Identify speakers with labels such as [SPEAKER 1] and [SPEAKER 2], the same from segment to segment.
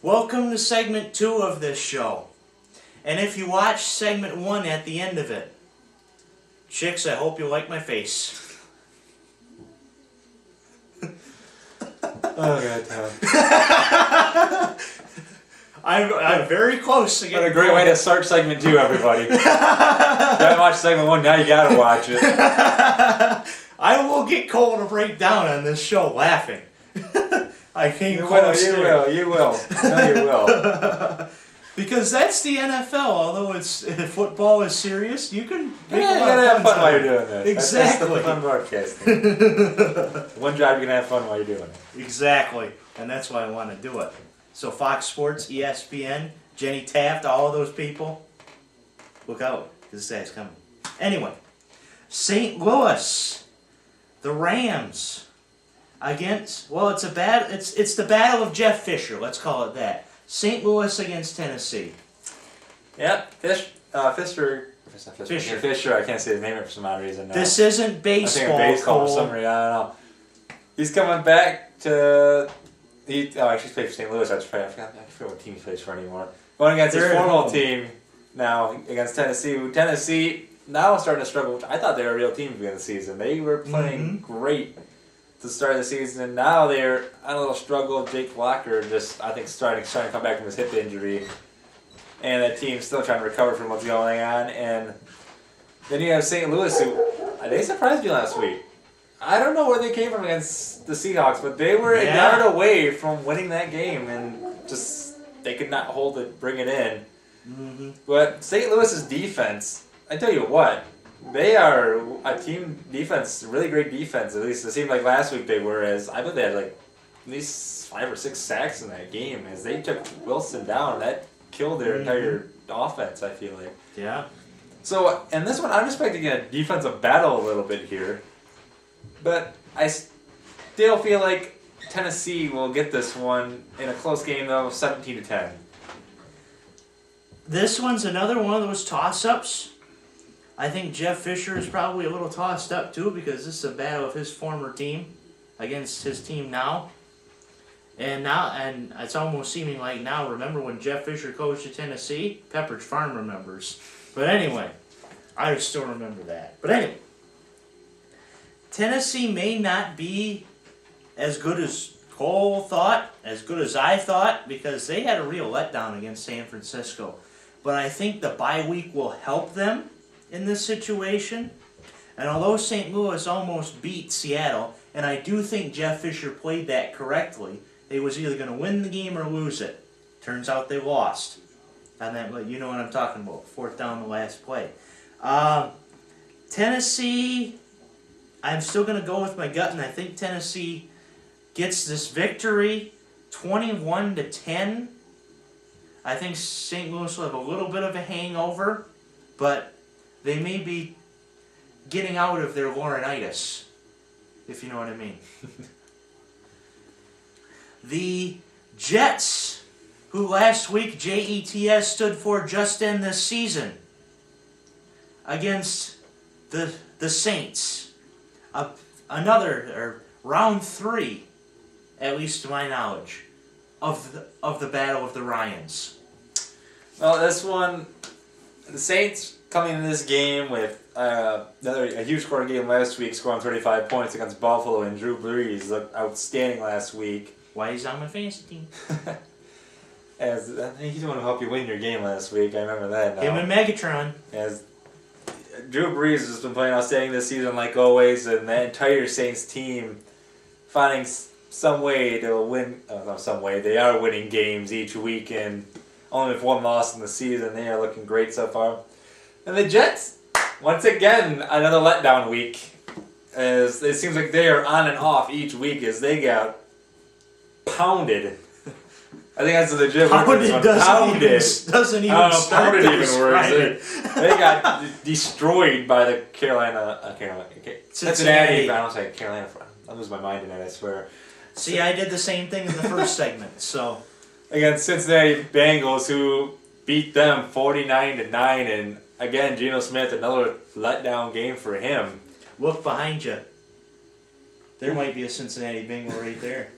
[SPEAKER 1] Welcome to segment 2 of this show. And if you watch segment 1 at the end of it, chicks, I hope you like my face.
[SPEAKER 2] Oh, God, Tom.
[SPEAKER 1] I'm very close to getting.
[SPEAKER 2] What a great way to start segment 2, everybody. You haven't watched segment 1, now you gotta watch it.
[SPEAKER 1] I will get Cole to break down on this show laughing. I came
[SPEAKER 2] You
[SPEAKER 1] close.
[SPEAKER 2] will. No, you will.
[SPEAKER 1] Because that's the NFL. Although football is serious, you can make
[SPEAKER 2] Yeah,
[SPEAKER 1] a
[SPEAKER 2] you
[SPEAKER 1] lot
[SPEAKER 2] gotta
[SPEAKER 1] of
[SPEAKER 2] have fun while
[SPEAKER 1] time.
[SPEAKER 2] you're doing that.
[SPEAKER 1] Exactly.
[SPEAKER 2] That's the fun broadcasting. One job, you can have fun while you're doing it.
[SPEAKER 1] Exactly, and that's why I want to do it. So Fox Sports, ESPN, Jenny Taft, all of those people, look out, because this guy's coming. Anyway, St. Louis, the Rams, against, well, it's the battle of Jeff Fisher, let's call it that. St. Louis against Tennessee.
[SPEAKER 2] Yep, Fisher, I can't say his name for some odd reason. No.
[SPEAKER 1] This isn't baseball.
[SPEAKER 2] I think baseball
[SPEAKER 1] Cole.
[SPEAKER 2] for some reason, I don't know. He's coming back to... actually played for St. Louis. I forgot what team he plays for anymore. Going against his former team now against Tennessee. Tennessee now starting to struggle. I thought they were a real team at the beginning of the season. They were playing great to start the season, and now they're on a little struggle. Jake Locker I think starting to come back from his hip injury, and that team's still trying to recover from what's going on. And then you have St. Louis, who they surprised me last week. I don't know where they came from against the Seahawks, but they were a yard away from winning that game, and just they could not hold it, bring it in. Mm-hmm. But St. Louis's defense, I tell you what, they are a team defense, really great defense. At least it seemed like last week they were. As I bet they had like at least 5 or 6 sacks in that game. As they took Wilson down, that killed their entire offense. I feel like.
[SPEAKER 1] Yeah.
[SPEAKER 2] So, and this one, I'm expecting a defensive battle a little bit here. But I still feel like Tennessee will get this one in a close game, though, 17-10.
[SPEAKER 1] This one's another one of those toss-ups. I think Jeff Fisher is probably a little tossed up, too, because this is a battle of his former team against his team now. And it's almost seeming like now, remember when Jeff Fisher coached at Tennessee? Pepperidge Farm remembers. But anyway, I still remember that. But anyway. Tennessee may not be as good as Cole thought, as good as I thought, because they had a real letdown against San Francisco. But I think the bye week will help them in this situation. And although St. Louis almost beat Seattle, and I do think Jeff Fisher played that correctly, they was either going to win the game or lose it. Turns out they lost. And then, you know what I'm talking about, 4th down the last play. Tennessee... I'm still going to go with my gut, and I think Tennessee gets this victory 21-10. I think St. Louis will have a little bit of a hangover, but they may be getting out of their Laurinaitis, if you know what I mean. The Jets, who last week JETS stood for just in this season, against the Saints. Another round 3, at least to my knowledge, of the battle of the Ryans.
[SPEAKER 2] Well, this one, the Saints coming into this game with a huge scoring game last week, scoring 35 points against Buffalo, and Drew Brees looked outstanding last week.
[SPEAKER 1] Why he's on my fantasy team?
[SPEAKER 2] As he's the one who helped you win your game last week. I remember that now.
[SPEAKER 1] Him and Megatron.
[SPEAKER 2] As Drew Brees has been playing outstanding this season, like always, and the entire Saints team finding some way to win. Not some way, they are winning games each week, and only with 1 loss in the season. They are looking great so far. And the Jets, once again, another letdown week. As it seems like they are on and off each week as they got pounded. I think that's a legit word.
[SPEAKER 1] Pounded doesn't even start
[SPEAKER 2] pounded
[SPEAKER 1] to
[SPEAKER 2] even
[SPEAKER 1] describe
[SPEAKER 2] worse. They got destroyed by the Cincinnati. I don't say Carolina. I lose my mind tonight, I swear.
[SPEAKER 1] See, I did the same thing in the first segment. So
[SPEAKER 2] against Cincinnati Bengals, who beat them 49-9, and again, Geno Smith, another letdown game for him.
[SPEAKER 1] Look behind you. There might be a Cincinnati Bengal right there.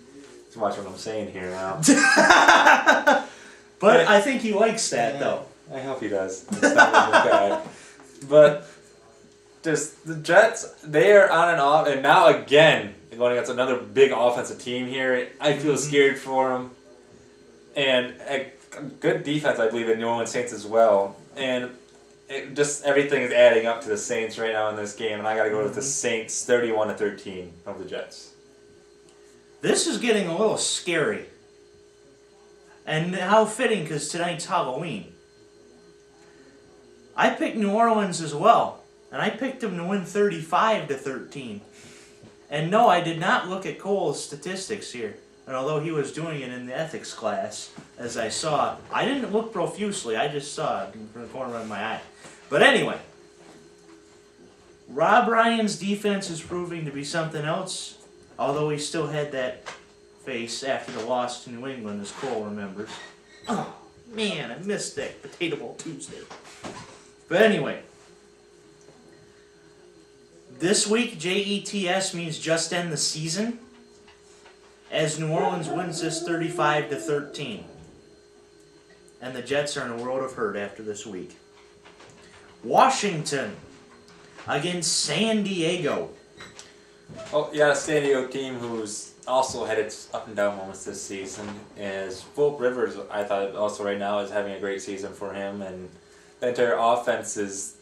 [SPEAKER 2] Just watch what I'm saying here now.
[SPEAKER 1] But I think he likes that, though.
[SPEAKER 2] I hope he does. It's not really bad. But just the Jets, they are on and off, and now again going against another big offensive team here. I feel scared for them, and a good defense, I believe, in New Orleans Saints as well. And just everything is adding up to the Saints right now in this game, and I got to go with the Saints 31-13 of the Jets.
[SPEAKER 1] This is getting a little scary. And how fitting, because tonight's Halloween. I picked New Orleans as well, and I picked them to win 35-13. And no, I did not look at Cole's statistics here. And although he was doing it in the ethics class, as I saw, I didn't look profusely. I just saw it from the corner of my eye. But anyway, Rob Ryan's defense is proving to be something else, although he still had that face after the loss to New England, as Cole remembers. Oh, man, I missed that Potato Bowl Tuesday. But anyway, this week, JETS means just end the season, as New Orleans wins this 35-13. And the Jets are in a world of hurt after this week. Washington against San Diego.
[SPEAKER 2] Oh, yeah, a San Diego team who's also had its up and down moments this season. Is Phillip Rivers, I thought also right now, is having a great season for him, and the entire offense is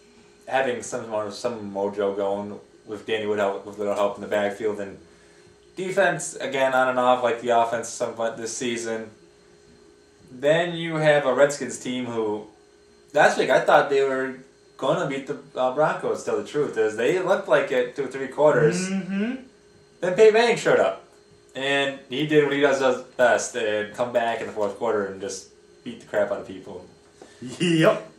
[SPEAKER 2] having some mojo going with Danny Wood with little help in the backfield, and defense again on and off like the offense somewhat this season. Then you have a Redskins team who last week I thought they were going to beat the Broncos. To tell the truth is they looked like it 2 or 3 quarters.
[SPEAKER 1] Mm-hmm.
[SPEAKER 2] Then Peyton Manning showed up, and he did what he does best, and come back in the fourth quarter and just beat the crap out of people.
[SPEAKER 1] Yep.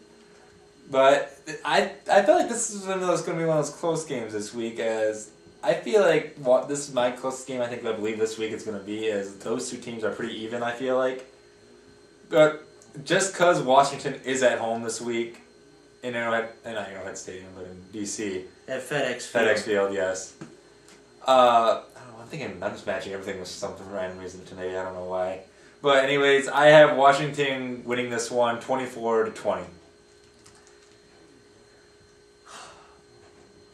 [SPEAKER 2] But I feel like this is going to be one of those close games this week, as I feel like this is my closest game I believe this week it's going to be, as those two teams are pretty even, I feel like. But just because Washington is at home this week, in Arrowhead Stadium, but in D.C.
[SPEAKER 1] At FedEx Field.
[SPEAKER 2] FedEx Field, yes. I don't know, I'm just matching everything with some random reason today, I don't know why. But anyways, I have Washington winning this one 24-20.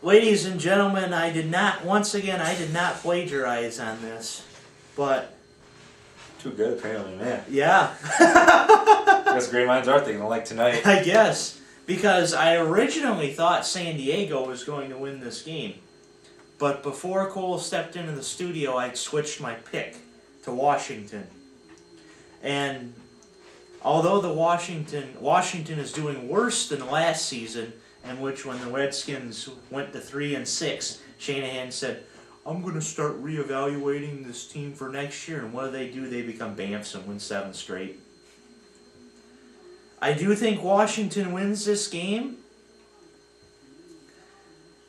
[SPEAKER 1] Ladies and gentlemen, I did not plagiarize on this, but
[SPEAKER 2] Too good, apparently, man.
[SPEAKER 1] yeah.
[SPEAKER 2] I guess great minds are thinking like tonight.
[SPEAKER 1] I guess, because I originally thought San Diego was going to win this game, but before Cole stepped into the studio, I switched my pick to Washington. And although the Washington is doing worse than last season, in which when the Redskins went to 3-6, Shanahan said, I'm going to start reevaluating this team for next year. And what do? They become Bamfs and win 7 straight. I do think Washington wins this game.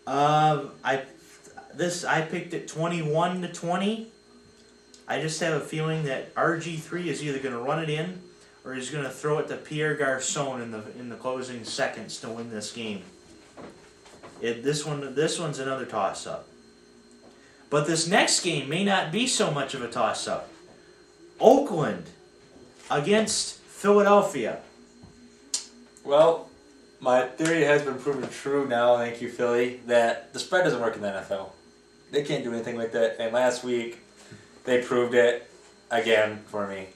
[SPEAKER 1] I picked it 21-20. I just have a feeling that RG3 is either going to run it in, or he's going to throw it to Pierre Garçon in the closing seconds to win this game. This one's another toss-up. But this next game may not be so much of a toss-up. Oakland against Philadelphia.
[SPEAKER 2] Well, my theory has been proven true now, thank you, Philly, that the spread doesn't work in the NFL. They can't do anything like that, and last week they proved it again for me.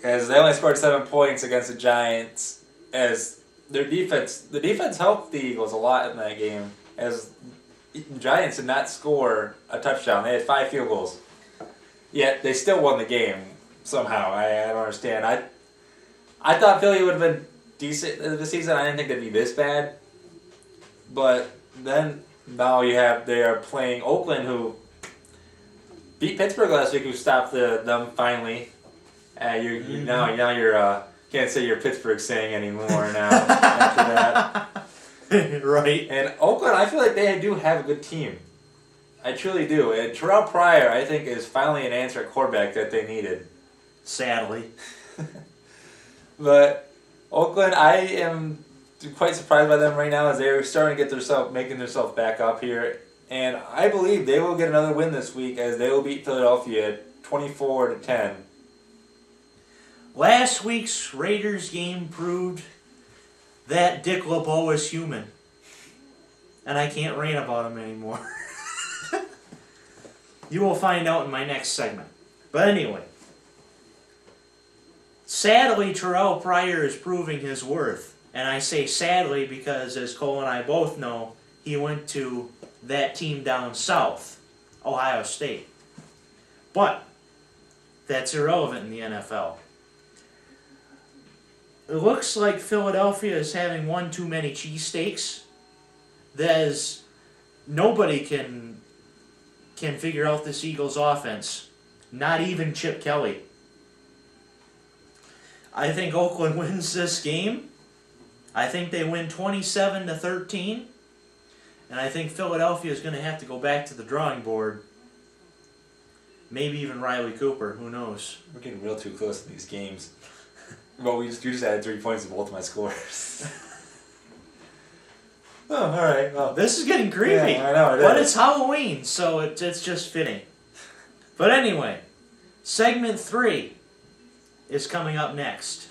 [SPEAKER 2] As they only scored 7 points against the Giants, as the defense helped the Eagles a lot in that game, as the Giants did not score a touchdown. They had 5 field goals. Yet they still won the game somehow. I don't understand. I thought Philly would have been decent this season. I didn't think they'd be this bad. But then now they are playing Oakland, who beat Pittsburgh last week, who stopped them finally. Now you're can't say you're Pittsburgh saying anymore now after that.
[SPEAKER 1] Right.
[SPEAKER 2] And Oakland, I feel like they do have a good team. I truly do. And Terrell Pryor, I think, is finally an answer at quarterback that they needed.
[SPEAKER 1] Sadly.
[SPEAKER 2] But Oakland, I am quite surprised by them right now, as they're starting to get making themselves back up here. And I believe they will get another win this week, as they will beat Philadelphia 24-10.
[SPEAKER 1] Last week's Raiders game proved that Dick LeBeau is human. And I can't rant about him anymore. You will find out in my next segment. But anyway. Sadly, Terrell Pryor is proving his worth. And I say sadly because, as Cole and I both know, he went to that team down south, Ohio State. But that's irrelevant in the NFL. It looks like Philadelphia is having one too many cheesesteaks. There's nobody can figure out this Eagles offense. Not even Chip Kelly. I think Oakland wins this game. I think they win 27-13. And I think Philadelphia is going to have to go back to the drawing board. Maybe even Riley Cooper. Who knows?
[SPEAKER 2] We're getting real too close in these games. Well, you just added 3 points to both of my scores. Oh, all right. Well,
[SPEAKER 1] this is getting creepy.
[SPEAKER 2] Yeah, I know it
[SPEAKER 1] but
[SPEAKER 2] is.
[SPEAKER 1] It's Halloween, so it's just fitting. But anyway, segment 3 is coming up next.